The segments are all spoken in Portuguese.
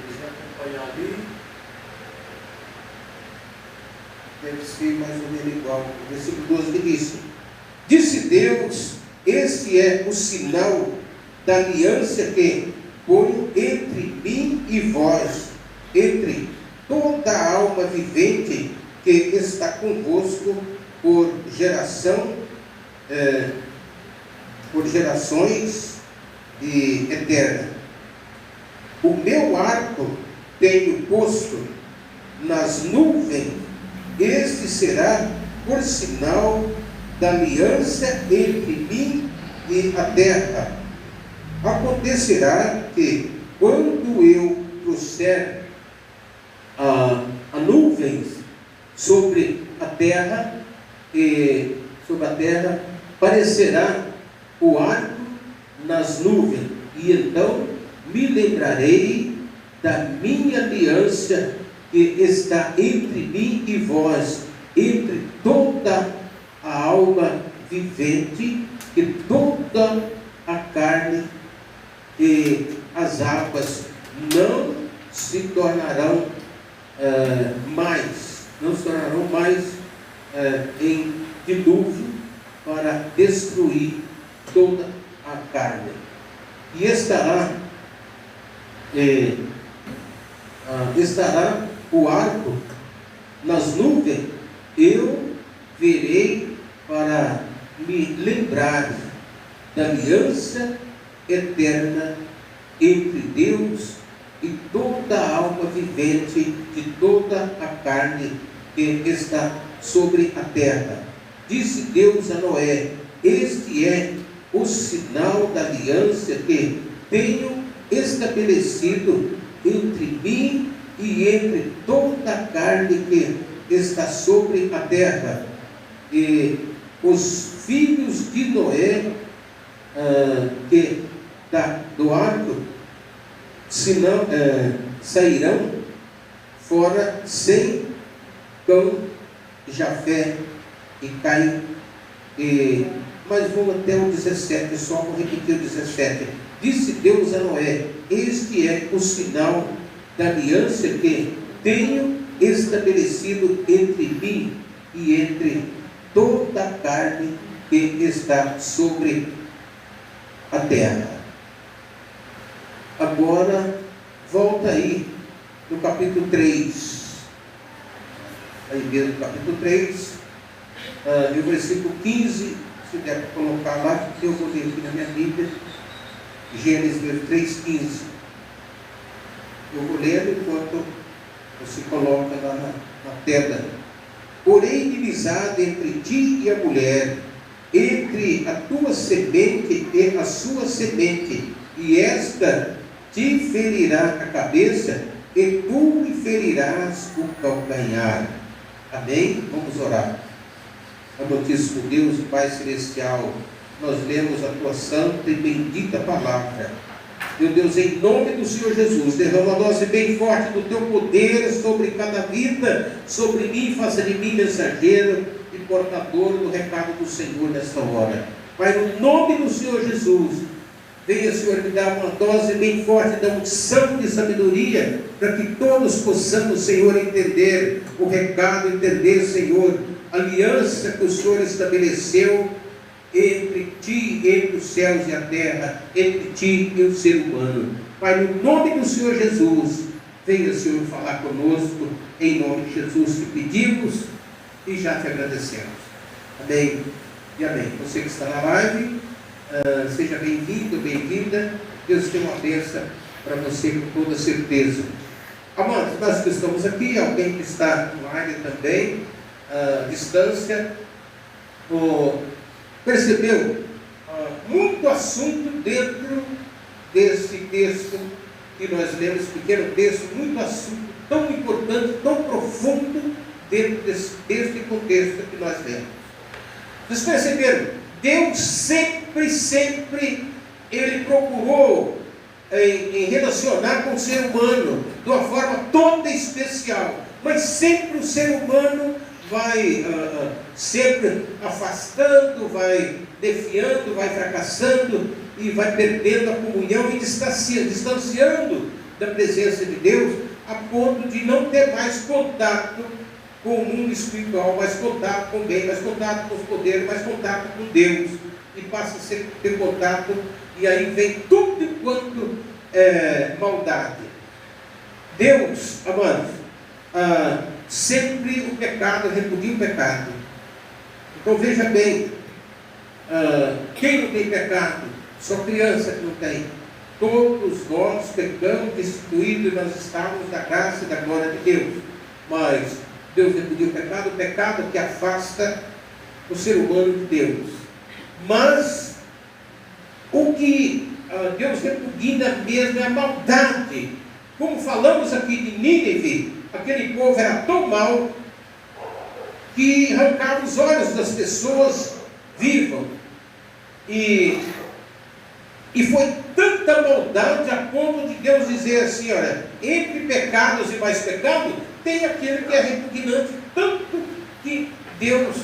quiser acompanhar ali, deve ser mais ou menos igual. O versículo 12 que diz: disse Deus, este é o sinal da aliança que ponho entre mim e vós, entre toda a alma vivente que está convosco por gerações e eterna. O meu arco tenho posto nas nuvens, este será por sinal da aliança entre mim e a terra. Acontecerá que, quando eu trouxer a nuvens sobre a terra, parecerá o arco nas nuvens, e então me lembrarei da minha aliança que está entre mim e vós, entre toda a alma vivente e toda a carne, e as águas não se tornarão mais em dilúvio para destruir toda a carne. E estará o arco nas nuvens, eu verei para me lembrar da aliança eterna entre Deus e toda a alma vivente de toda a carne que está sobre a terra. Disse Deus a Noé: este é o sinal da aliança que tenho estabelecido entre mim e entre toda a carne que está sobre a terra. E os filhos de Noé do arco sairão fora sem Cão, Jafé e Caim. Mas vamos até o 17, só vou repetir o 17. Disse Deus a Noé: este é o sinal da aliança que tenho estabelecido entre mim e entre toda a carne que está sobre a terra. Agora, volta aí no capítulo 3. Aí mesmo no capítulo 3, no versículo 15, se der para colocar lá, eu vou ler aqui na minha Bíblia, Gênesis 3,15. Eu vou ler enquanto você coloca lá na tela. Porém, inimizade entre ti e a mulher, entre a tua semente e a sua semente, e esta te ferirá a cabeça, e tu lhe ferirás o calcanhar. Amém? Vamos orar. Amantíssimo Deus e Pai Celestial, nós lemos a tua santa e bendita palavra. Meu Deus, em nome do Senhor Jesus, derrama a dose bem forte do teu poder sobre cada vida, sobre mim, faça de mim mensageiro e portador do recado do Senhor nesta hora. Pai, no nome do Senhor Jesus, venha, Senhor, me dar uma dose bem forte da unção de sabedoria, para que todos possamos, Senhor, entender o recado, entender, Senhor, a aliança que o Senhor estabeleceu entre ti, entre os céus e a terra, entre ti e o ser humano. Pai, no nome do Senhor Jesus, venha, Senhor, falar conosco, em nome de Jesus que pedimos e já te agradecemos. Amém e amém. Você que está na live, seja bem-vindo, bem-vinda. Deus tem uma bênção para você com toda certeza. Amados, nós que estamos aqui, alguém que está online também, à distância, percebeu muito assunto dentro desse texto que nós lemos, pequeno texto, muito assunto tão importante, tão profundo dentro desse texto e contexto que nós lemos. Vocês perceberam? Deus sempre, Ele procurou em relacionar com o ser humano de uma forma toda especial, mas sempre o ser humano vai sempre afastando, vai defiando, vai fracassando e vai perdendo a comunhão e distanciando da presença de Deus, a ponto de não ter mais contato com o mundo espiritual, mais contato com o bem, mais contato com os poderes, mais contato com Deus, e passa a ter contato, e aí vem tudo quanto maldade. Deus, amados, sempre o pecado, repudia o pecado. Então veja bem, quem não tem pecado? Só criança que não tem. Todos nós pecamos, destituídos, nós estávamos da graça e da glória de Deus. Mas Deus repudia o pecado que afasta o ser humano de Deus. Mas o que Deus repudia mesmo é a maldade. Como falamos aqui de Nínive, aquele povo era tão mau que arrancava os olhos das pessoas vivas. E foi tanta maldade a ponto de Deus dizer assim, olha, entre pecados e mais pecados, tem aquele que é repugnante, tanto que Deus,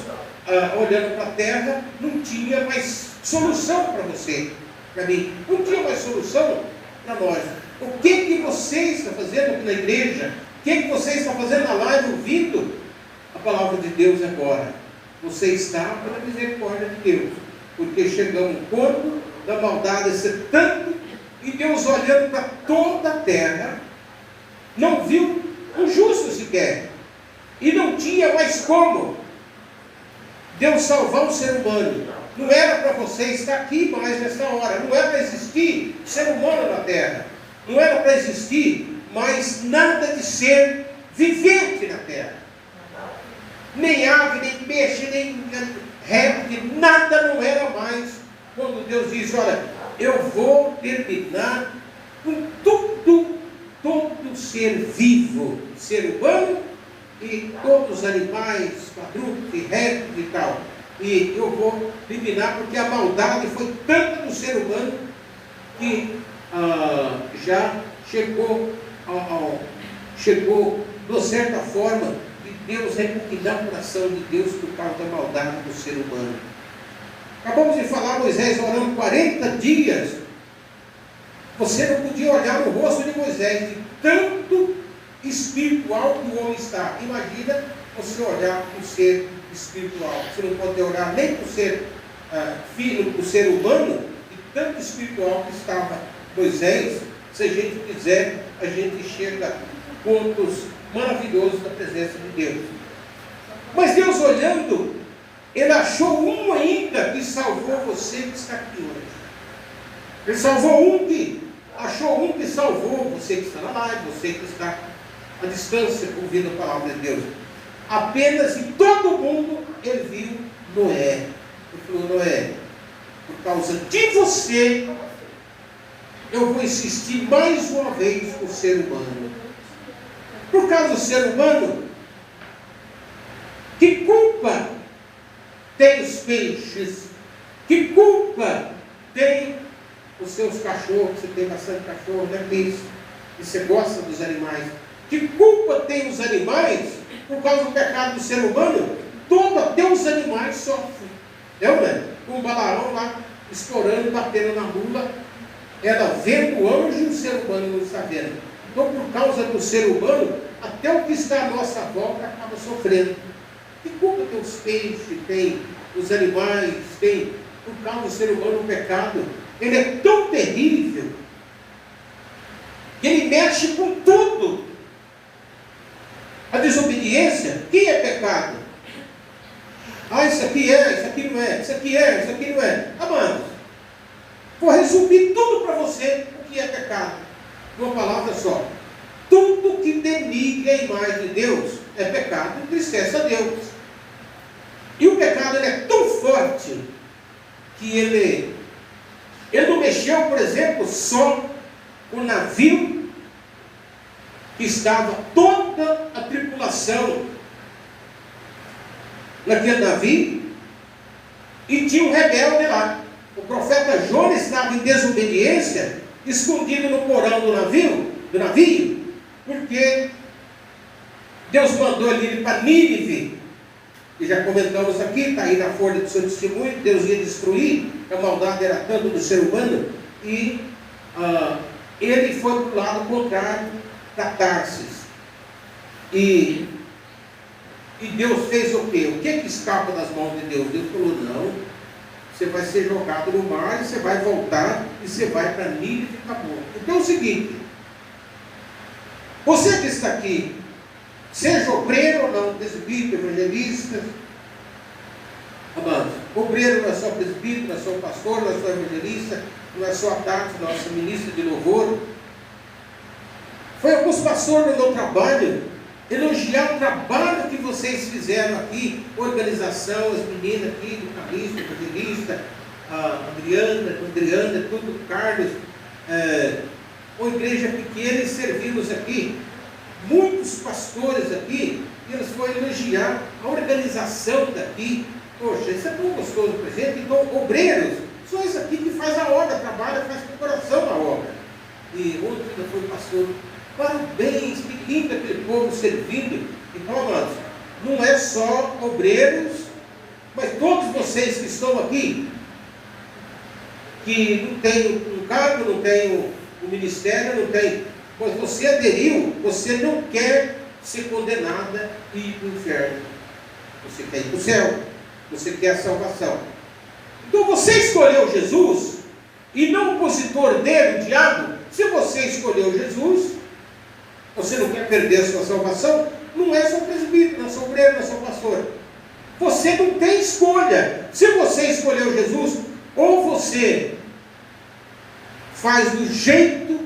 olhando para a terra, não tinha mais solução para você, para mim, não tinha mais solução para nós. O que você está fazendo aqui na igreja? O que você está fazendo na live, ouvindo a palavra de Deus agora? Você está pela misericórdia de Deus, porque chegou um ponto da maldade ser tanto, e Deus olhando para toda a terra, não viu um justo sequer, e não tinha mais como Deus salvar o ser humano. Não era para você estar aqui mais nessa hora, não era para existir ser humano na terra, não era para existir mais nada de ser vivente na terra, nem ave, nem peixe, nem réptil, nada não era mais. Quando Deus diz, olha, eu vou terminar com todo ser vivo, ser humano e todos os animais, quadrúpedes, répteis e tal. E eu vou eliminar porque a maldade foi tanta no ser humano que já chegou, de certa forma, de Deus repugnar o coração de Deus por causa da maldade do ser humano. Acabamos de falar, Moisés orando 40 dias. Você não podia olhar no rosto de Moisés, de tanto espiritual que o homem está. Imagina você olhar para o ser espiritual. Você não pode olhar nem para o ser filho, para o ser humano, de tanto espiritual que estava Moisés. Se a gente quiser, a gente chega a pontos maravilhosos da presença de Deus. Mas Deus olhando, Ele achou um ainda que salvou você que está aqui hoje. Ele achou um que salvou você que está na live, você que está à distância ouvindo a palavra de Deus. Apenas em todo mundo Ele viu Noé. Ele falou, Noé, por causa de você, eu vou insistir mais uma vez com o ser humano. Por causa do ser humano, que culpa tem os peixes? Que culpa tem os seus cachorros? Você tem bastante cachorro, né, Cris? E você gosta dos animais. Que culpa tem os animais por causa do pecado do ser humano? Até os animais sofrem. Lembra? Um balarão lá, estourando, batendo na mula. Ela vendo o anjo e o ser humano não está vendo. Então, por causa do ser humano, até o que está à nossa volta acaba sofrendo. Que culpa tem os peixes, tem os animais, tem, por causa do ser humano, o pecado. Ele é tão terrível, que ele mexe com tudo. A desobediência, que é pecado? Isso aqui é, isso aqui não é, isso aqui é, isso aqui não é. Amados, vou resumir tudo para você o que é pecado. Uma palavra só. Tudo que denigre a imagem de Deus é pecado e entristece a Deus. E o pecado ele é tão forte que ele não mexeu, por exemplo, só o navio que estava toda a tripulação naquele navio e tinha um rebelde lá. O profeta Jonas estava em desobediência, escondido no porão do navio, porque Deus mandou ele ir para Nínive, que já comentamos aqui, está aí na folha do seu testemunho, Deus ia destruir, a maldade era tanto do ser humano, e ele foi para o lado contrário da Tarsis. E Deus fez o quê? O que escapa das mãos de Deus? Deus falou, não, você vai ser jogado no mar, e você vai voltar, e você vai para Nínive e acabou. Então é o seguinte, você que está aqui, seja obreiro ou não, presbítero, evangelista, amados, obreiro não é só presbítero, não é só pastor, não é só evangelista, não é só a Tati, nossa ministra de louvor. Foi alguns pastores no meu trabalho elogiar o trabalho que vocês fizeram aqui, organização, as meninas aqui, do Carlista, evangelista, a Adriana, tudo, Carlos, uma igreja pequena, e servimos aqui, muitos pastores aqui, e eles foram elogiar a organização daqui. Poxa, isso é tão gostoso para a gente. Então, obreiros, são esses aqui que faz a obra, trabalha, faz com o coração na obra. E outro ainda foi pastor, parabéns, que lindo aquele povo servindo. Então, amados, não é só obreiros, mas todos vocês que estão aqui, que não tem um cargo, não tem um ministério, não tem, mas você aderiu, você não quer ser condenada e ir para o inferno. Você quer ir para o céu, você quer a salvação. Então você escolheu Jesus, e não o opositor dele, o diabo. Se você escolheu Jesus, você não quer perder a sua salvação, não é só presbítero, não é só obreiro, não é só pastor. Você não tem escolha. Se você escolheu Jesus, ou você faz do jeito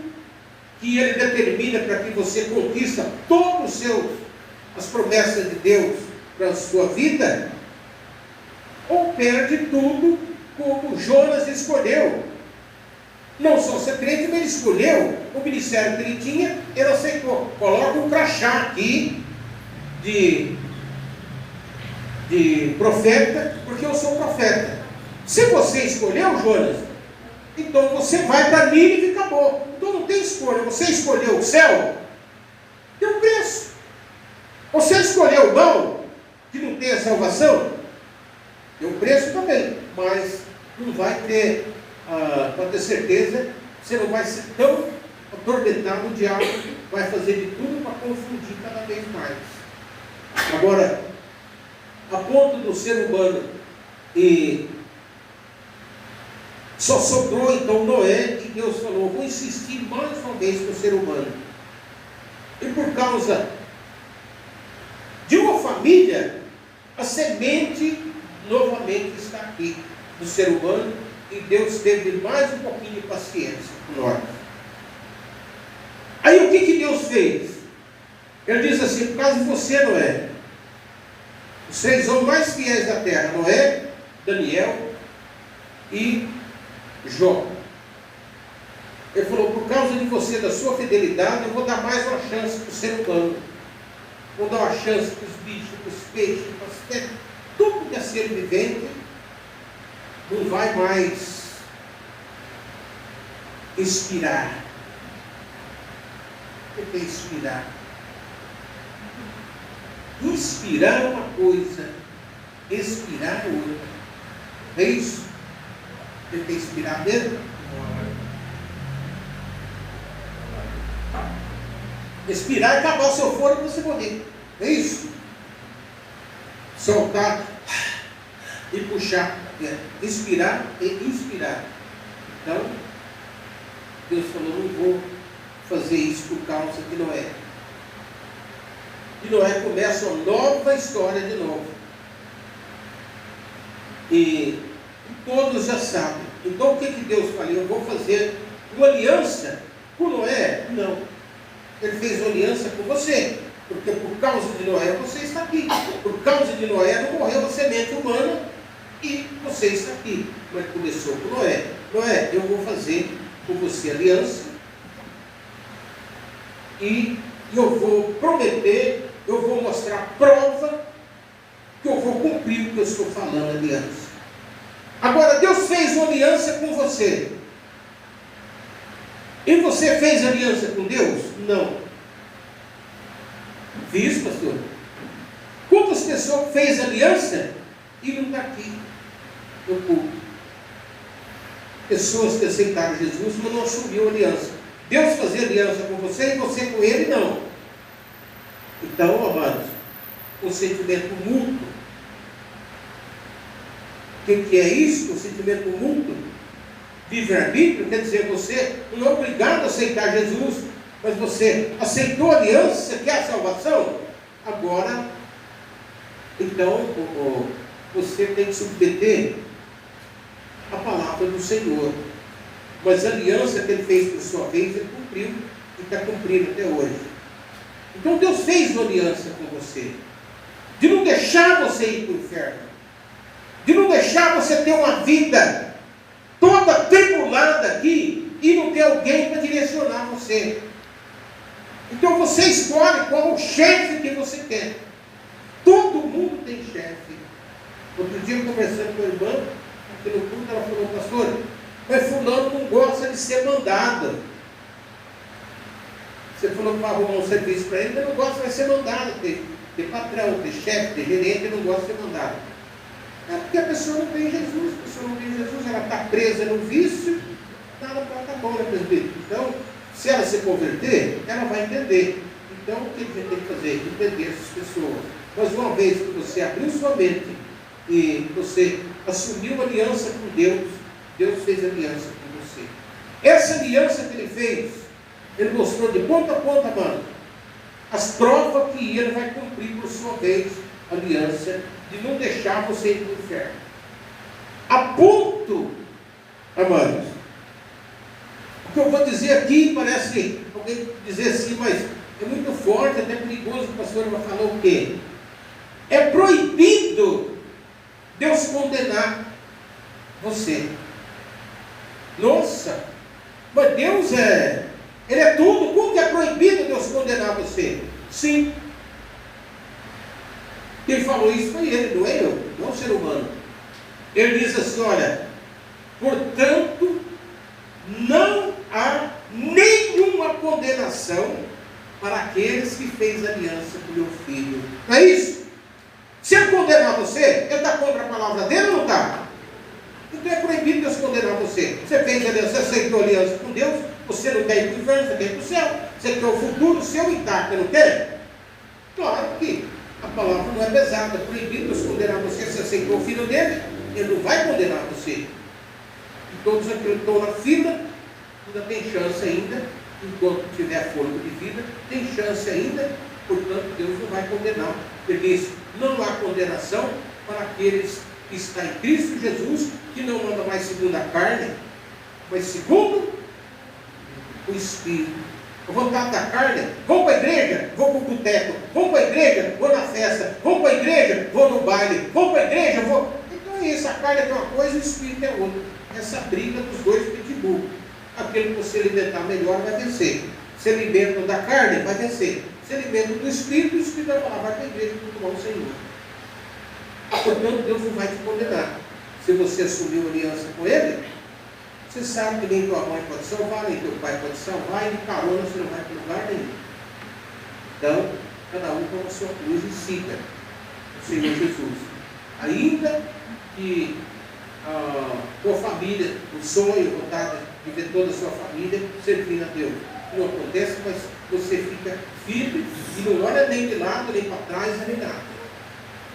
que ele determina para que você conquista todos as promessas de Deus para a sua vida, ou perde tudo como Jonas escolheu. Não só ser crente, mas ele escolheu o ministério que ele tinha, ele aceitou. Coloca um crachá aqui de profeta, porque eu sou profeta. Se você escolheu, Jonas, então você vai para Nínive e acabou. Então não tem escolha. Você escolheu o céu, tem um preço. Você escolheu o mal, que não tem a salvação, tem um preço também, mas não vai ter, para ter certeza, você não vai ser tão atormentado. O diabo vai fazer de tudo para confundir cada vez mais. Agora, a ponto do ser humano, e só sobrou então Noé, e Deus falou, vou insistir mais uma vez com o ser humano. E por causa de uma família, a semente novamente está aqui do ser humano, e Deus teve mais um pouquinho de paciência com nós. Aí o que Deus fez? Ele diz assim, por causa de você, Noé, os 3 homens mais fiéis da terra, Noé, Daniel e Jó. Ele falou, por causa de você, da sua fidelidade, eu vou dar mais uma chance para o ser humano. Vou dar uma chance para os bichos, para os peixes, para as terras, tudo que é ser vivente, não vai mais expirar. O que é expirar? Inspirar é uma coisa, expirar é outra. É isso? Você quer expirar mesmo? Expirar é acabar o seu fôlego para você morrer. É isso? Soltar e puxar. Expirar e inspirar. Então, Deus falou, não vou fazer isso por causa de Noé. E Noé começa uma nova história de novo. E todos já sabem. Então o que Deus falou? Eu vou fazer uma aliança com Noé? Não. Ele fez uma aliança com você. Porque por causa de Noé você está aqui. Por causa de Noé não morreu a semente humana e você está aqui. Mas começou com Noé. Noé, eu vou fazer com você aliança. E eu vou prometer, eu vou mostrar prova que eu vou cumprir o que eu estou falando, aliança. Agora, Deus fez uma aliança com você. E você fez aliança com Deus? Não. Fiz, pastor. Quantas pessoas fez aliança e não está aqui no culto? Pessoas que aceitaram Jesus, mas não assumiu a aliança. Deus fazia aliança com você e você com Ele não. Então, amados, o sentimento mútuo. O que é isso? O sentimento mútuo? Livre-arbítrio quer dizer, você não é obrigado a aceitar Jesus, mas você aceitou a aliança, você quer a salvação? Agora, então, você tem que submeter a palavra do Senhor. Mas a aliança que Ele fez por sua vez, Ele cumpriu e está cumprindo até hoje. Então Deus fez uma aliança com você, de não deixar você ir para o inferno, de não deixar você ter uma vida toda tribulada aqui e não ter alguém para direcionar você. Então você escolhe qual o chefe que você quer. Todo mundo tem chefe. Outro dia, conversando com a irmã, aqui no culto, ela falou: pastor, mas fulano não gosta de ser mandado. Você falou que vai arrumar um serviço para ele, mas não gosta de ser mandado. Ter patrão, ter chefe, ter gerente, ele não gosta de ser mandado. É porque a pessoa não tem Jesus. A pessoa não tem Jesus, ela está presa no vício, nada para estar bom, né, presbítero? Então, se ela se converter, ela vai entender. Então, o que a gente tem que fazer? Entender essas pessoas. Mas uma vez que você abriu sua mente e você assumiu aliança com Deus, Deus fez aliança com você. Essa aliança que Ele fez, Ele mostrou de ponta a ponta, mano, as provas que Ele vai cumprir por sua vez a aliança de não deixar você ir para o inferno. A ponto, amados, o que eu vou dizer aqui parece alguém dizer assim, mas é muito forte, até perigoso. O pastor vai falar o quê? É proibido Deus condenar você. Nossa, mas Deus Ele é tudo. Como que é proibido Deus condenar você? Sim. Quem falou isso foi Ele, não é eu, não é o ser humano. Ele diz assim: olha, portanto, não há nenhuma condenação para aqueles que fez aliança com meu filho. Não é isso? Se Ele condenar você, Ele está contra a palavra dele ou não está? Então é proibido Deus condenar você. Você fez aliança, você aceitou aliança com Deus, você não quer ir para o inferno, você quer ir para o céu. Você quer o futuro seu intacto, não quer? Claro que a palavra não é pesada. É proibido Deus condenar você. Você aceitou o filho dele, Ele não vai condenar você. E todos aqueles que estão na fila, ainda tem chance ainda, enquanto tiver fôlego de vida, tem chance ainda. Portanto, Deus não vai condenar. Ele diz: não há condenação para aqueles que estão em Cristo Jesus, que não andam mais segundo a carne, mas segundo o Espírito. A vontade da carne: vou para a igreja, vou para o boteco, vou para a igreja, vou na festa, vou para a igreja, vou no baile, vou para a igreja, vou. Então é isso, a carne é uma coisa e o Espírito é outra. Essa briga dos dois pitbull. Aquele que você alimentar melhor vai vencer. Se alimenta da carne, vai vencer. Se alimenta do Espírito, o Espírito vai falar: vai para a igreja cultuar o Senhor. Portanto, Deus não vai te condenar. Se você assumiu aliança com Ele, você sabe que nem tua mãe pode salvar, nem teu pai pode salvar, e de carona você não vai para lugar nenhum. Então, cada um toma a sua cruz e siga o Senhor Jesus. Ainda que a tua família, o sonho, a vontade de ver toda a sua família servindo a Deus, não acontece, mas você fica firme e não olha nem de lado, nem para trás, nem nada.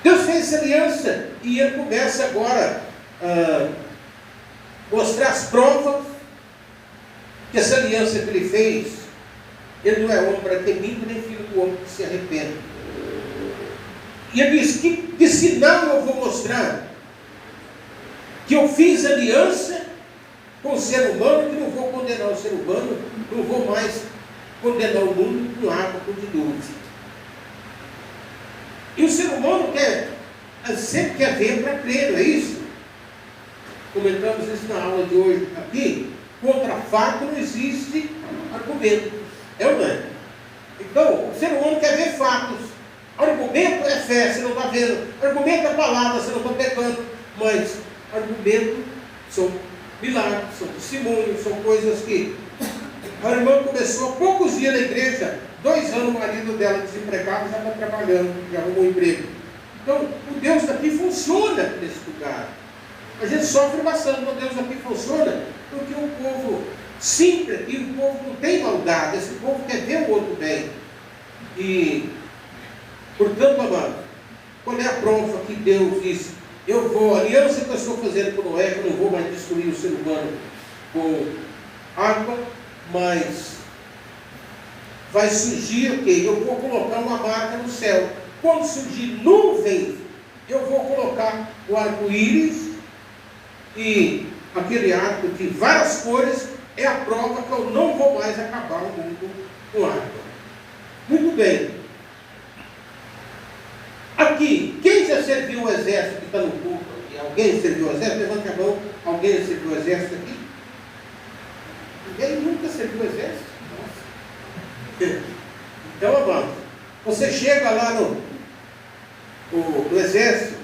Deus fez essa aliança e Ele começa agora a mostrar as provas que essa aliança que Ele fez. Ele não é homem para ter minto, nem filho do homem que se arrepende. E Ele diz: que sinal eu vou mostrar? Que eu fiz aliança com o ser humano, que não vou condenar o ser humano, não vou mais condenar o mundo com água, com dilúvio. E o ser humano sempre quer ver para crer, não é isso? Comentamos isso na aula de hoje aqui. Contra fato não existe argumento. É ou não é? Então, o ser humano quer ver fatos. Argumento é fé, você não está vendo. Argumento é palavra, você não está pecando. Mas argumento são milagres, são testemunhos, são coisas que... A irmã começou há poucos dias na igreja, 2 anos o marido dela desempregado já está trabalhando, já arrumou um emprego. Então, o Deus daqui funciona nesse lugar. A gente sofre bastante, mas o Deus daqui funciona porque o povo simples aqui, o povo não tem maldade, esse povo quer ver o outro bem. E, portanto, amado, qual é a prova que Deus diz? Eu vou, a aliança que eu estou fazendo com Noé, que eu não vou mais destruir o ser humano com água, mas vai surgir o quê? Eu vou colocar uma marca no céu. Quando surgir nuvens, eu vou colocar o arco-íris, e aquele arco de várias cores é a prova que eu não vou mais acabar o mundo com água. Muito bem. Aqui, quem já serviu o exército que está no culto aqui? Alguém serviu o exército? Levante a mão. Alguém já serviu o exército aqui? Ninguém nunca serviu o exército? Nossa. Então, amado, você chega lá no exército,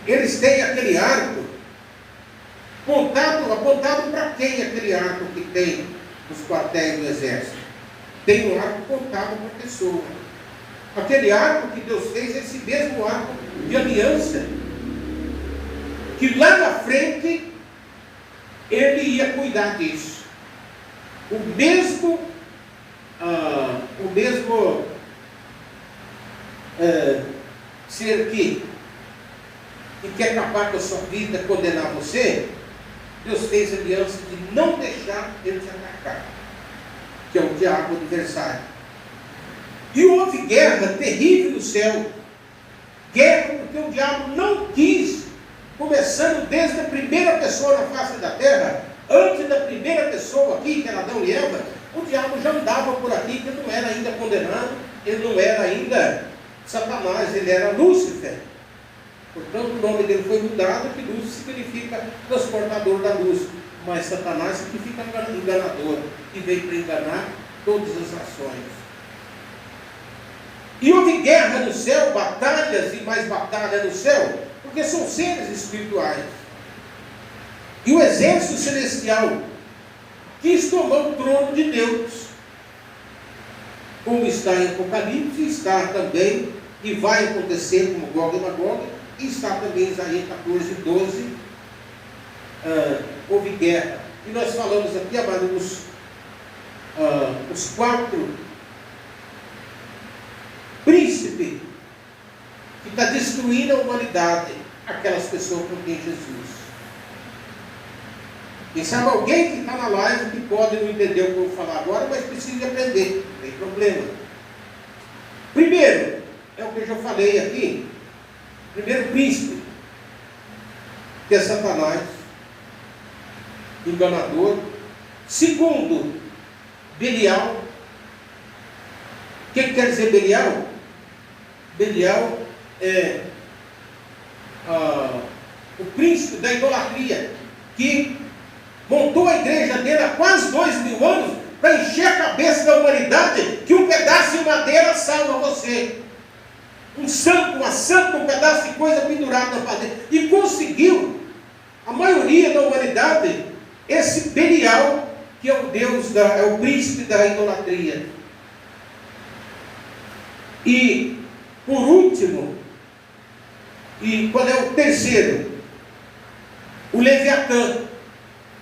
eles têm aquele arco apontado para quem aquele arco que tem nos quartéis do exército? Tem um arco apontado para a pessoa. Aquele arco que Deus fez é esse mesmo arco de aliança, que lá na frente ele ia cuidar disso. O mesmo ser que quer acabar com a sua vida, condenar você, Deus fez aliança de não deixar ele te atacar, que é o diabo adversário. E houve guerra terrível no céu. Guerra porque o diabo não quis, começando desde a primeira pessoa na face da terra, antes da primeira pessoa aqui, que era Adão e Eva, o diabo já andava por aqui, que ele não era ainda condenado, ele não era ainda Satanás, ele era Lúcifer. Portanto, o nome dele foi mudado, que luz significa transportador da luz, mas Satanás significa enganador, que veio para enganar todas as nações. E houve guerra no céu, batalhas e mais batalhas no céu, porque são seres espirituais. E o exército celestial quis tomar o trono de Deus, como está em Apocalipse, está também, e vai acontecer como Gog e Magog, e está também em Isaías 14, 12, houve guerra. E nós falamos aqui, amados, os 4 príncipes que está destruindo a humanidade, aquelas pessoas com quem Jesus. Quem sabe alguém que está na live que pode não entender o que eu vou falar agora, mas precisa aprender, não tem problema. Primeiro, é o que eu já falei aqui. Primeiro príncipe, que é Satanás, enganador. Segundo, Belial. O que quer dizer Belial? Belial é o príncipe da idolatria, que montou a igreja dele há quase 2000 anos para encher a cabeça da humanidade que um pedaço de madeira salva você. Um santo, uma santa, um pedaço de coisa pendurado na parede. E conseguiu, a maioria da humanidade, esse Belial, que é o Deus, é o príncipe da idolatria. E, por último, e qual é o terceiro? O Leviatã,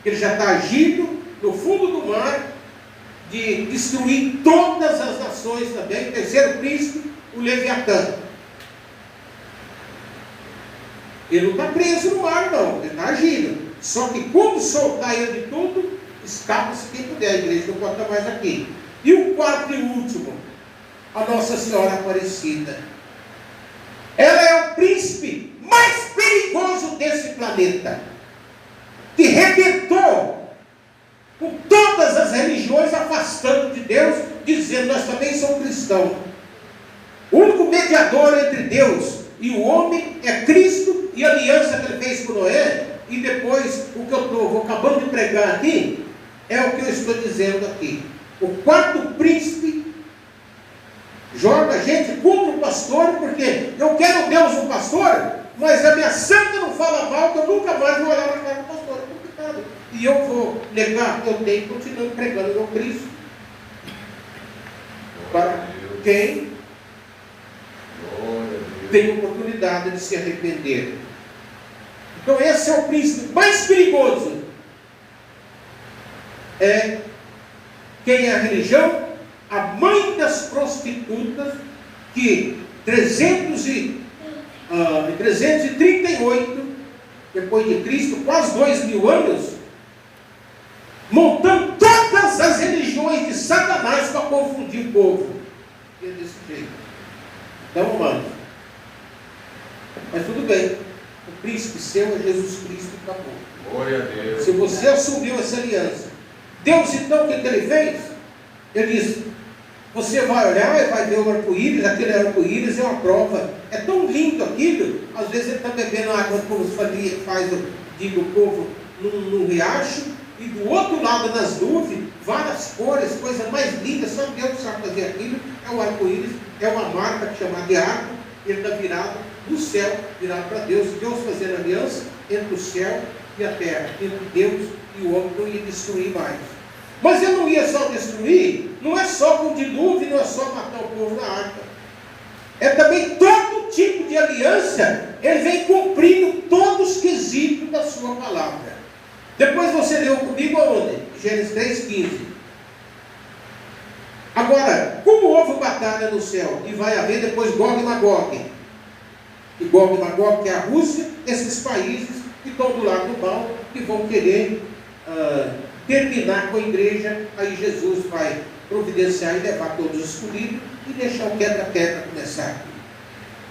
que ele já está agindo no fundo do mar, de destruir todas as nações também. O terceiro príncipe, o Leviatã. Ele não está preso no mar, não, ele está agindo. Só que quando soltar ele de tudo, escapa-se quem puder. A igreja não pode estar mais aqui. E o quarto e último, a Nossa Senhora Aparecida. Ela é o príncipe mais perigoso desse planeta, que rebentou com todas as religiões, afastando de Deus, dizendo: nós também somos cristãos. O único mediador entre Deus e o homem é Cristo, e a aliança que ele fez com Noé. E depois, o que eu vou acabando de pregar aqui, é o que eu estou dizendo aqui. O quarto príncipe joga a gente contra o pastor, porque eu quero Deus no pastor, mas a minha santa não fala mal, que eu nunca mais vou olhar na cara do pastor. É complicado. E eu vou negar que eu tenho, continuando pregando o meu Cristo. Para quem tem oportunidade de se arrepender. Então esse é o príncipe mais perigoso. Quem é a religião? A mãe das prostitutas, que 338 depois de Cristo, quase 2000 anos, montando todas as religiões de Satanás para confundir o povo. E é desse jeito. Então, mano, mas tudo bem, o príncipe seu é Jesus Cristo e acabou. Glória a Deus. Se você assumiu essa aliança, Deus então, o que ele fez? Ele disse: você vai olhar e vai ver o arco-íris. Aquele arco-íris é uma prova. É tão lindo aquilo. Às vezes ele está bebendo água, como faz o povo num riacho, e do outro lado das nuvens, várias cores, coisa mais linda. Só Deus sabe fazer aquilo. É o arco-íris, é uma marca chamada de arco. Ele está virado no céu, virado para Deus. Deus fazendo aliança entre o céu e a terra, entre Deus e o homem. Não ia destruir mais. Mas ele não ia só destruir, não é só com dilúvio, não é só matar o povo na arca. É também todo tipo de aliança, ele vem cumprindo todos os quesitos da sua palavra. Depois você leu comigo aonde? Gênesis 3,15. Agora, como houve batalha no céu, e vai haver depois Gog e Magog. E Gog e Magog, que é a Rússia, esses países que estão do lado do mal, que vão querer terminar com a igreja. Aí Jesus vai providenciar e levar todos os escolhidos e deixar o quebra-quebra começar aqui,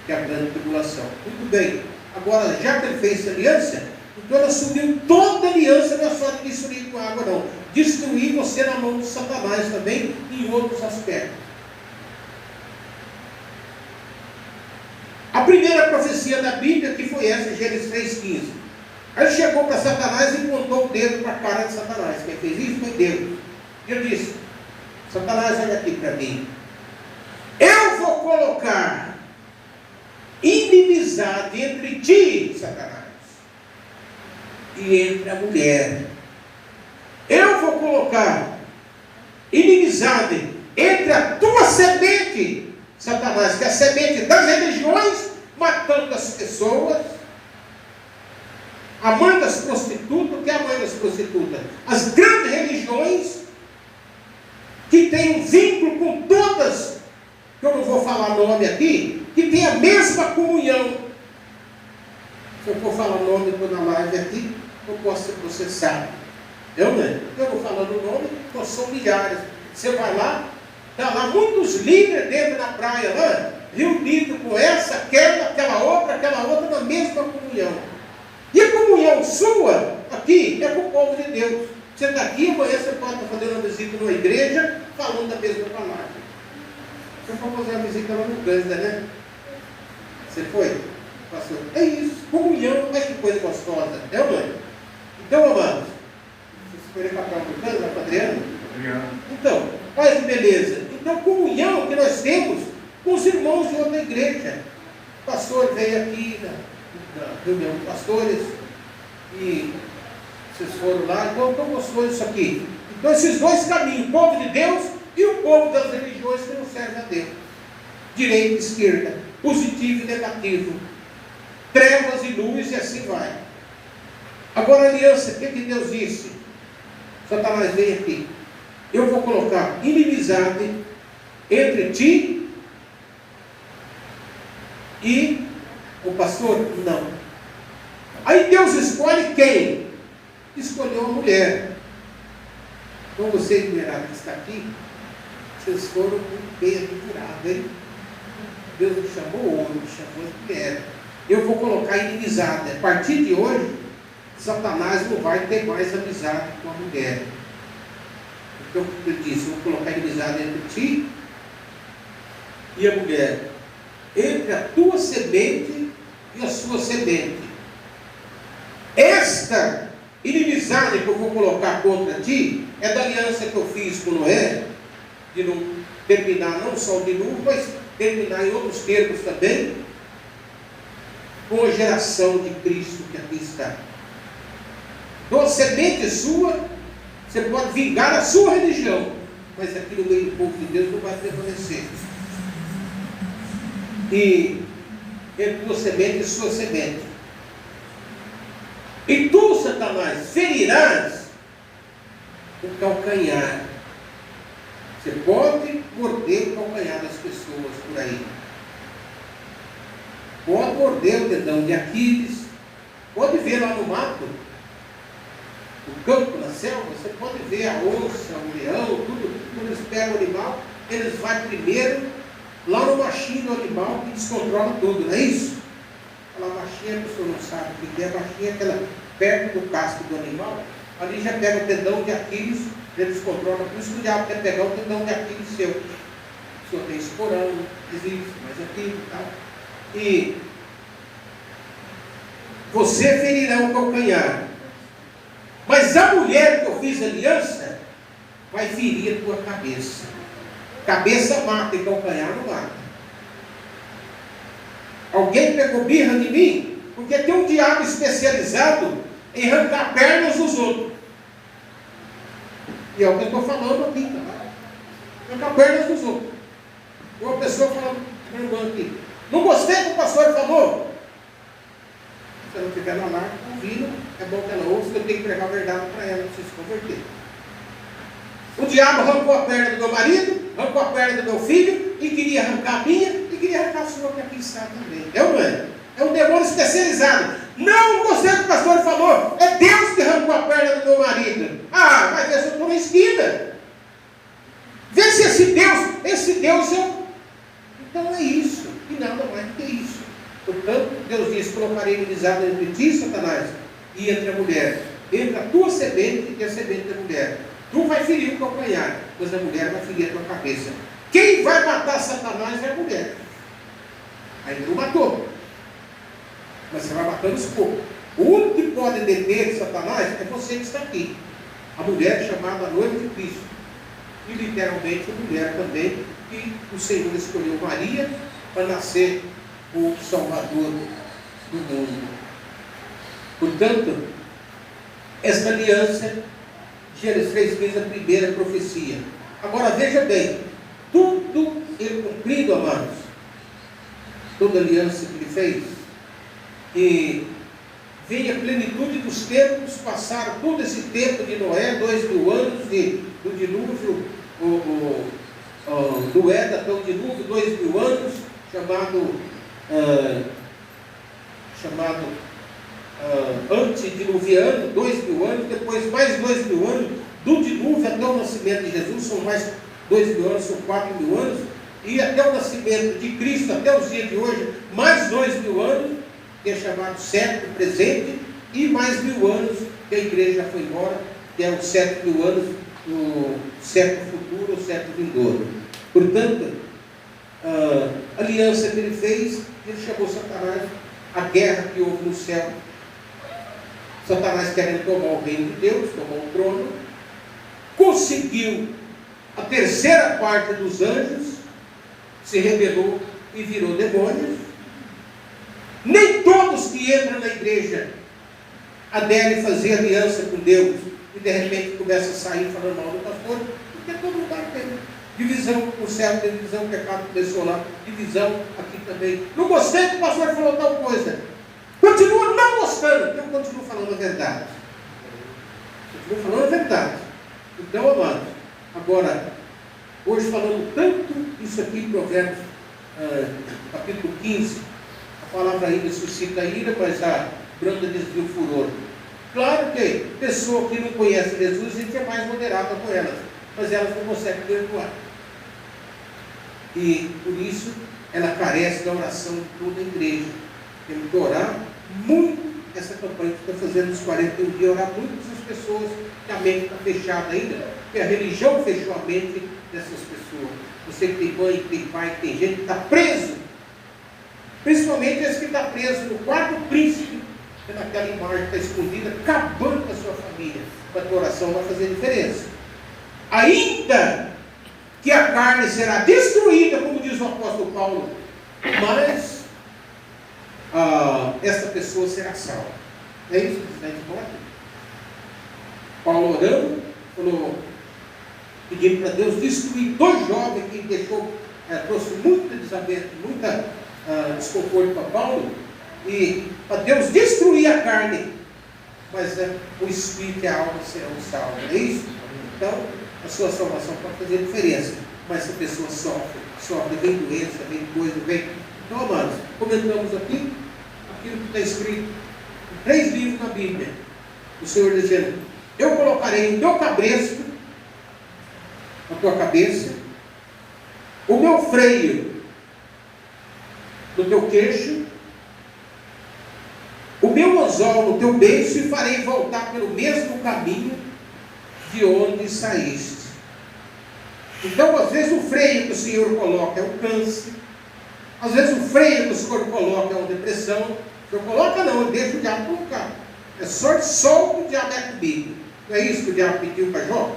que é a grande tribulação. Muito bem, agora já que ele fez essa aliança, então ele assumiu toda a aliança, não é só de destruir com água não, destruir você na mão de Satanás também, em outros aspectos. A primeira profecia da Bíblia que foi essa, Gênesis 3,15. Aí chegou para Satanás e apontou o dedo para a cara de Satanás. Quem fez isso foi Deus. Ele disse: Satanás, olha aqui para mim. Eu vou colocar inimizade entre ti, Satanás, e entre a mulher. Eu vou colocar inimizade entre a tua semente, Satanás, que é a semente das religiões, matando as pessoas. A mãe das prostitutas, que é a mãe das prostitutas? As grandes religiões, que tem um vínculo com todas, que eu não vou falar nome aqui, que tem a mesma comunhão. Se eu for falar nome na live aqui, eu posso ser processado. Eu não falando o nome, porque são milhares. Você vai lá, está lá muitos líderes dentro da praia, lá, reunidos com essa, aquela outra na mesma comunhão. E a comunhão sua aqui é com o povo de Deus. Você está aqui, amanhã você pode estar fazendo uma visita numa igreja, falando da mesma palavra. Você foi fazer uma visita lá no Gândia, né? Você foi? Pastor? É isso, comunhão, mas que coisa gostosa, é ou não é? Então, amados, você escolheu para o Gândia, para Adriano? Então, olha que beleza. Então, comunhão que nós temos com os irmãos de outra igreja. O pastor veio aqui na reunião de pastores e vocês foram lá, então tão gostoso isso aqui. Então esses dois caminhos, o povo de Deus e o povo das religiões que não servem a Deus, direita e esquerda, positivo e negativo, trevas e luz, e assim vai. Agora a aliança, o que Deus disse? Satanás vem aqui: eu vou colocar inimizade entre ti e o pastor? Não. Aí Deus escolhe quem? Escolheu a mulher. Então vocês, mulherada que está aqui, vocês foram muito bem aventurados, hein? Deus me chamou homem, me chamou mulher. Eu vou colocar inimizade. A partir de hoje, Satanás não vai ter mais amizade com a mulher. Então ele disse: eu vou colocar inimizade entre ti e a mulher, entre a tua semente e a sua semente. Esta inimizade que eu vou colocar contra ti é da aliança que eu fiz com Noé, de não terminar não só o dilúvio, mas terminar em outros termos também, com a geração de Cristo que aqui está. Então a semente sua, você pode vingar a sua religião, mas aqui no meio do povo de Deus não vai permanecer. E entre tua semente e sua semente. E tu, Satanás, ferirás o calcanhar. Você pode morder o calcanhar das pessoas por aí. Pode morder o dedão de Aquiles. Pode ver lá no mato, no campo, na selva, você pode ver a onça, o leão, tudo. Quando eles pegam o animal, eles vão primeiro lá no machinho do animal que descontrola tudo, não é isso? Aquela machinha, a pessoa não sabe o que é, a machinha, aquela perto do casco do animal, ali já pega o dedão de Aquiles, ele descontrola, por isso que o diabo quer pegar o dedão de Aquiles seu. O senhor tem esporão, existe, mas aquilo e tal. E você ferirá o calcanhar. Mas a mulher que eu fiz aliança vai ferir a tua cabeça. Cabeça mata e calcanhar não mata. Alguém pegou birra de mim? Porque tem um diabo especializado em arrancar pernas dos outros. E é o que eu estou falando aqui, tá? Arrancar pernas dos outros. Uma pessoa falando aqui, não gostei do que o pastor falou. Se ela não estiver na live, ouvindo, é bom que ela ouça, que eu tenho que pregar a verdade para ela, não precisa se converter. O diabo arrancou a perna do meu marido, arrancou a perna do meu filho, e queria arrancar a minha, e queria arrancar a sua, que aqui está também. É ou não é? É um demônio especializado. Não gostei do que o pastor falou, é Deus que arrancou a perna do meu marido. Ah, mas eu estou na esquina. Vê se esse Deus é. Então é isso, e nada mais do que isso. Portanto, Deus diz: colocarei inimizade entre ti, Satanás, e entre a mulher, entre a tua semente e a semente da mulher. Tu vai ferir o calcanhar, mas a mulher vai ferir a tua cabeça. Quem vai matar Satanás é a mulher. Ainda não matou, mas você vai matando os poucos. O único que pode deter Satanás é você que está aqui. A mulher chamada noiva de Cristo. E literalmente a mulher também, que o Senhor escolheu Maria para nascer o Salvador do mundo. Portanto, esta aliança, Gênesis 3:15, a primeira profecia. Agora veja bem, tudo ele cumprido, amados, toda a aliança que ele fez, e veio a plenitude dos tempos, passaram todo esse tempo de Noé, 2000 anos do dilúvio, do Éden até o dilúvio, 2000 anos, chamado antediluviano, 2000 anos, depois mais 2000 anos, do dilúvio até o nascimento de Jesus, são mais 2000 anos, são 4000 anos, e até o nascimento de Cristo, até os dias de hoje, mais 2000 anos, que é chamado século presente, e mais 1000 anos, que a igreja já foi embora, que é os 7000 anos, o século futuro, o século vindouro. Portanto, a aliança que ele fez, ele chamou Satanás, a guerra que houve no céu, Satanás querendo tomar o reino de Deus, tomar o trono, conseguiu a terceira parte dos anjos, se rebelou e virou demônios. Nem todos que entram na igreja aderem fazer aliança com Deus e de repente começa a sair falando mal do pastor, porque todo lugar tem divisão, o céu tem divisão, o pecado começou lá, divisão aqui também. Não gostei que o pastor falou tal coisa. Continua não gostando, então eu continuo falando a verdade. Continuo falando a verdade. Então, amados, agora, hoje falando tanto isso aqui em Provérbios, capítulo 15, a palavra ainda suscita ira, mas a branda desvia o furor. Claro que pessoa que não conhece Jesus, a gente é mais moderada com elas, mas elas não conseguem perdoar. E por isso ela carece da oração de toda a igreja. Temos que orar muito. Essa campanha que está fazendo nos 41 dias, orar muito para essas pessoas que a mente está fechada ainda, porque a religião fechou a mente dessas pessoas. Você que tem mãe, que tem pai, que tem gente que está preso, principalmente esse que está preso no quarto príncipe, naquela imagem que está escondida, acabando com a sua família. A tua oração vai fazer diferença. Ainda que a carne será destruída, como diz o apóstolo Paulo, mas esta pessoa será salva. É isso que está em conta. Paulo orando, falou, pedindo para Deus destruir 2 jovens que deixou, trouxe muita desconforto para Paulo, e para Deus destruir a carne mas o espírito e a alma serão salvos. É isso? Então, a sua salvação pode fazer diferença. Mas se a pessoa sofre, vem doença, vem coisa, vem... Então, amados, comentamos aqui aquilo que está escrito em 3 livros na Bíblia. O Senhor dizendo: eu colocarei o teu cabresto na tua cabeça, o meu freio no teu queixo, o meu anzol no teu beiço, e farei voltar pelo mesmo caminho de onde saíste. Então, às vezes o freio que o Senhor coloca é o câncer, às vezes o freio que o Senhor coloca é uma depressão. O Senhor coloca não, ele deixa o diabo colocar. É só solto o diabo é comigo. Não é isso que o diabo pediu para Jó?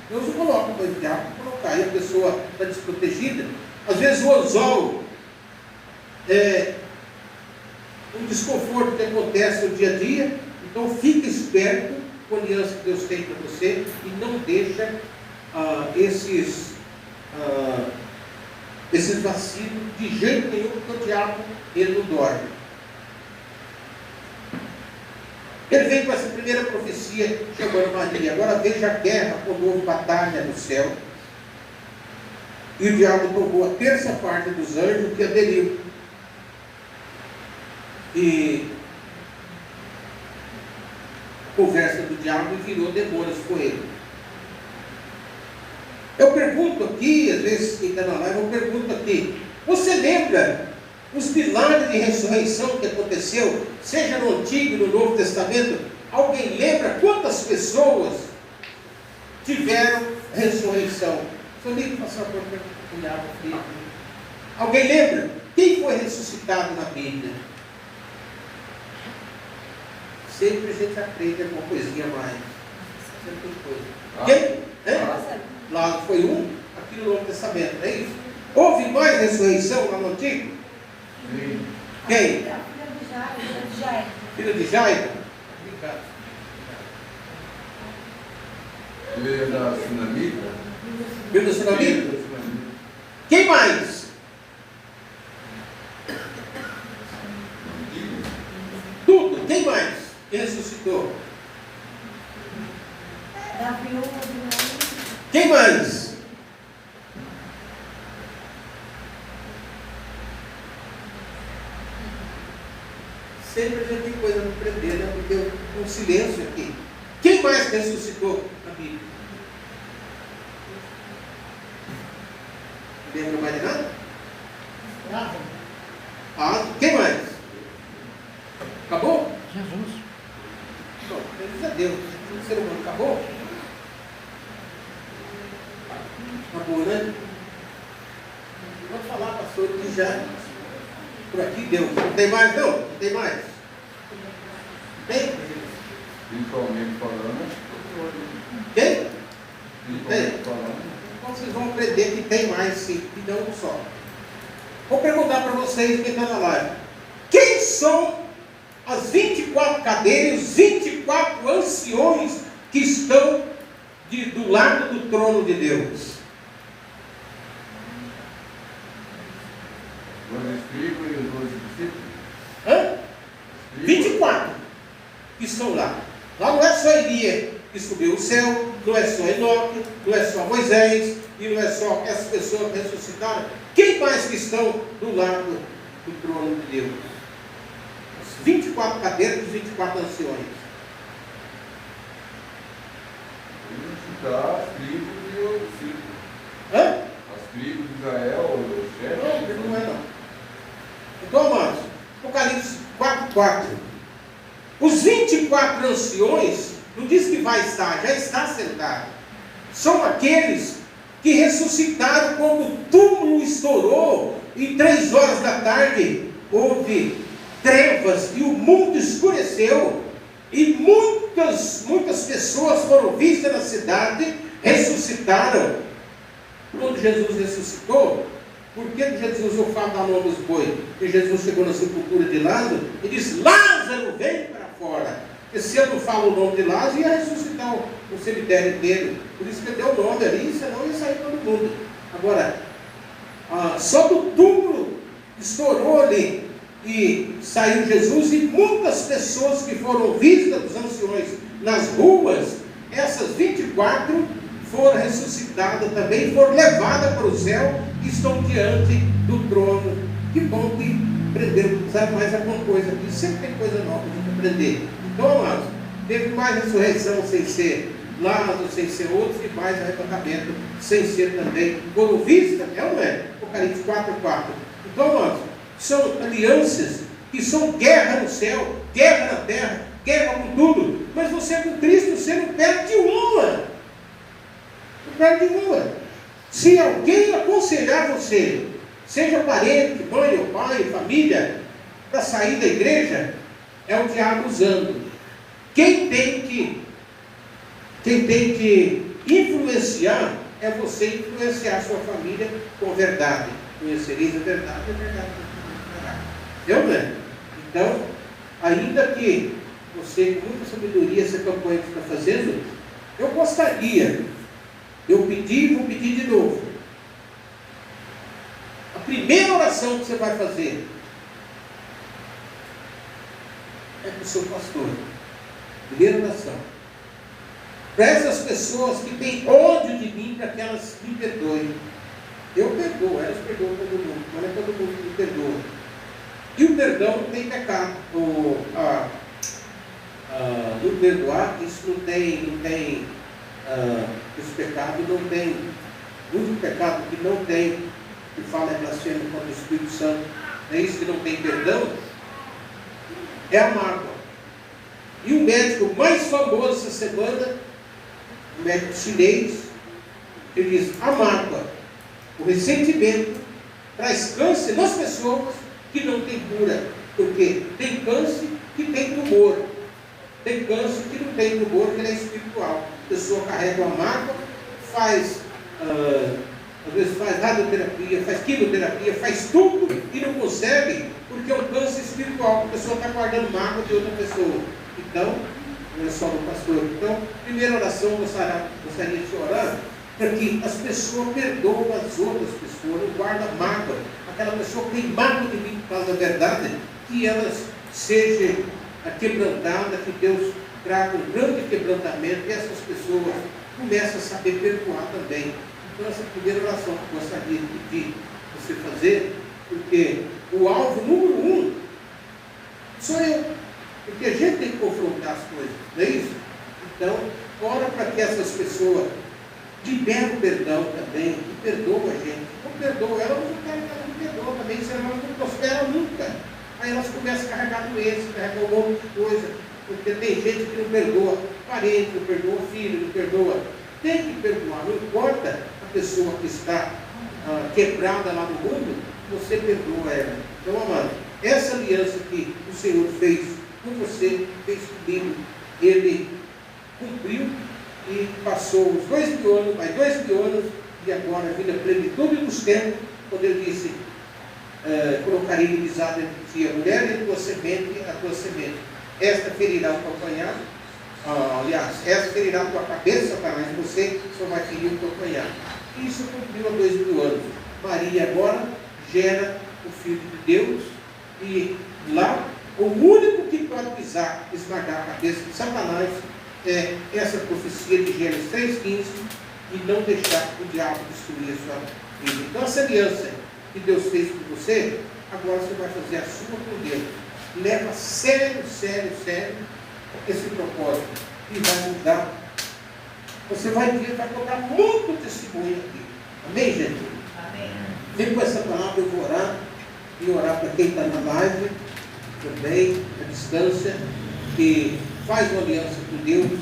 Deus o coloca, mas o diabo colocar. Aí a pessoa está desprotegida. Às vezes o anzol é um desconforto que acontece no dia a dia. Então fica esperto com a aliança que Deus tem para você e não deixa esses vacilos de jeito nenhum, porque o diabo ele não dorme. Ele vem com essa primeira profecia chamando Maria. Agora veja a guerra quando houve batalha no céu. E o diabo tomou a terça parte dos anjos que aderiu. E a conversa do diabo virou demônios com ele. Eu pergunto aqui, às vezes quem está na live, eu pergunto aqui: você lembra os milagres de ressurreição que aconteceu, seja no Antigo e no Novo Testamento? Alguém lembra quantas pessoas tiveram ressurreição? Seu livro passou por perguntar. Alguém lembra? Quem foi ressuscitado na Bíblia? Sempre a gente aprende alguma coisinha mais. Sempre tem coisa. Quem? Lá foi aqui no Novo Testamento, não é isso? Houve mais ressurreição lá no Antigo? Sim. Quem? Filha de Jairo. Filha de Jairo? Obrigado. Filha da Sunamita? Filha da Sunamita? Quem mais? Tudo. Quem mais? Quem ressuscitou? Da viúva do Naim. Quem mais? Sempre a gente tem coisa para aprender, né? Porque um silêncio aqui. Quem mais ressuscitou na Bíblia? Não lembra mais de nada? Quem mais? Acabou? Jesus. Não, graças a Deus. O ser humano acabou? Acabou, né? Pode falar, pastor, que já por aqui deu. Não tem mais, não? Não tem mais? Tem? Principalmente falando. Tem? Principalmente falando. Então vocês vão aprender que tem mais, sim, e não um só. Vou perguntar para vocês quem está na live: quem são as 24 cadeiras, os 24 anciões que estão do lado do trono de Deus? Os escribas e os 12 discípulos? Hã? 24 que estão lá. Lá não é só Elias que subiu o céu, não é só Enoque, não é só Moisés, e não é só essas pessoas que ressuscitaram. Quem mais que estão do lado do trono de Deus? As 24 cadeiras dos 24 anciões. Citar as tribos e os discípulos. Hã? As tribos de Israel, os chefes. Não é não. Então, amados, Apocalipse 4:4. Os 24 anciões, não diz que vai estar, já está sentado. São aqueles que ressuscitaram quando o túmulo estourou e 3 horas da tarde houve trevas e o mundo escureceu e muitas pessoas foram vistas na cidade, ressuscitaram. Quando Jesus ressuscitou, por que Jesus não fala da mão dos bois? Porque Jesus chegou na sepultura de Lázaro e disse: Lázaro, vem para fora. Porque se ele não fala o nome de Lázaro, ia ressuscitar o cemitério inteiro. Por isso que ele deu o nome ali, senão ia sair todo mundo. Agora, só do túmulo estourou ali e saiu Jesus, e muitas pessoas que foram vistas dos anciões nas ruas, essas 24 foram ressuscitadas também, foram levadas para o céu e estão diante do trono. Que bom que aprenderam, sabe mais alguma coisa aqui, sempre tem coisa nova para aprender. Então, amados, teve mais ressurreição sem ser Lázaro, sem ser outros, e mais arrebatamento sem ser também foram vistas, é ou não é? Apocalipse 4:4. Então, amados, são alianças que são guerra no céu, guerra na terra, guerra com tudo. Mas você com Cristo, você não perde uma. Não perde uma. Se alguém aconselhar você, seja parente, mãe ou pai, família, para sair da igreja, é o diabo usando. Quem tem que influenciar é você influenciar a sua família com verdade. Conhecereis a verdade, a verdade não é? Né? Então, ainda que você, com muita sabedoria, essa campanha que está fazendo, eu gostaria, vou pedir de novo. A primeira oração que você vai fazer é para o seu pastor. Primeira oração. Para essas pessoas que têm ódio de mim, para que elas me perdoem. Eu perdoo, elas perdoam todo mundo, mas não é todo mundo que me perdoa. E o perdão não tem pecado. No perdoar, isso não tem esse pecado não tem, muito pecado que não tem, que fala é blasfêmia contra o Espírito Santo, é isso que não tem perdão, é a mágoa. E o médico mais famoso essa semana, o médico chinês, ele diz: a mágoa, o ressentimento, traz câncer nas pessoas que não tem cura, porque tem câncer que tem tumor, tem câncer que não tem tumor, que ele é espiritual. A pessoa carrega uma mágoa, faz, às vezes faz radioterapia, faz quimioterapia, faz tudo e não consegue, porque é um câncer espiritual. A pessoa está guardando mágoa de outra pessoa. Então, não é só do pastor. Então, primeira oração, gostaria de orar para que as pessoas perdoam as outras pessoas, não guardam mágoa. Aquela pessoa que tem mágoa de mim por causa da verdade, que elas sejam quebrantadas, que Deus traga um grande quebrantamento e essas pessoas começam a saber perdoar também. Então, essa primeira oração que eu gostaria de pedir você fazer, porque o alvo número 1 sou eu. Porque a gente tem que confrontar as coisas, não é isso? Então, ora para que essas pessoas liberem o perdão também, e perdoam a gente. Não perdoam, elas não querem que elas não perdoam também, senão elas não prosperam nunca. Aí elas começam a carregar doença, carregar um monte de coisa, porque tem gente que não perdoa parente, não perdoa filho, não perdoa. Tem que perdoar, não importa a pessoa que está quebrada lá no mundo, você perdoa ela. Então, amado, essa aliança que o Senhor fez com você, fez comigo, ele cumpriu e passou os 2.000 anos, mais 2.000 anos, e agora vindo a plenitude dos tempos, quando ele disse: colocarei inimizade entre ti e a mulher, e a tua semente, a tua semente. Esta ferirá o calcanhar, aliás, esta ferirá a tua cabeça, Satanás, e você só vai ferir o teu calcanhar. Isso cumpriu há 2.000 anos. Maria agora gera o Filho de Deus, e lá o único que pode pisar, esmagar a cabeça de Satanás é essa profecia de Gênesis 3,15, e não deixar o diabo destruir a sua vida. Então, essa aliança que Deus fez com você, agora você vai fazer a sua com Deus. Leva sério esse propósito e vai mudar. Você vai colocar muito testemunho aqui. Amém, gente? Amém. Vem com essa palavra, eu vou orar e orar para quem está na live também, à distância, que faz uma aliança com Deus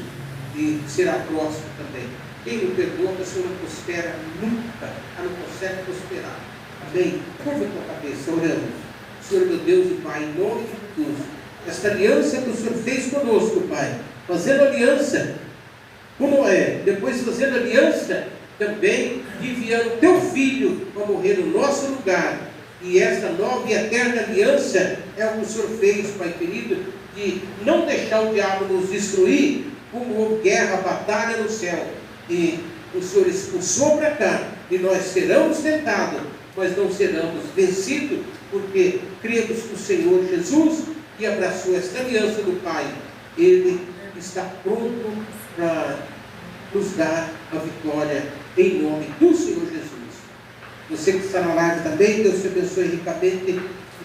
e será próximo também. Quem não perdoa, a pessoa não prospera nunca, ela não consegue prosperar. Amém? Curva a tua cabeça, oramos. Senhor meu Deus e Pai, em nome de Jesus, esta aliança que o Senhor fez conosco, Pai, fazendo aliança com Noé, depois fazendo aliança também, enviando teu filho para morrer no nosso lugar. E esta nova e eterna aliança é o que o Senhor fez, Pai querido, de não deixar o diabo nos destruir, como houve guerra, batalha no céu. E o Senhor expulsou para cá, e nós seremos tentados, nós não seremos vencidos, porque cremos que o Senhor Jesus, que abraçou esta aliança do Pai, Ele está pronto para nos dar a vitória em nome do Senhor Jesus. Você que está na live também, Deus te abençoe ricamente, e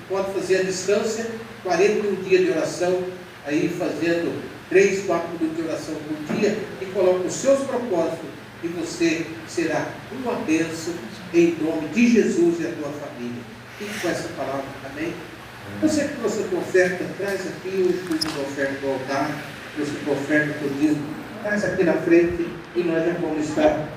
pode fazer a distância, 41 dias de oração, aí fazendo 3, 4 minutos de oração por dia, e coloca os seus propósitos, e você será uma bênção em nome de Jesus e a tua família. Fique com essa palavra, amém? Você que trouxe a tua oferta, traz aqui o estudo da oferta do altar, trouxe a tua oferta por dízimo, traz aqui na frente, e nós já vamos estar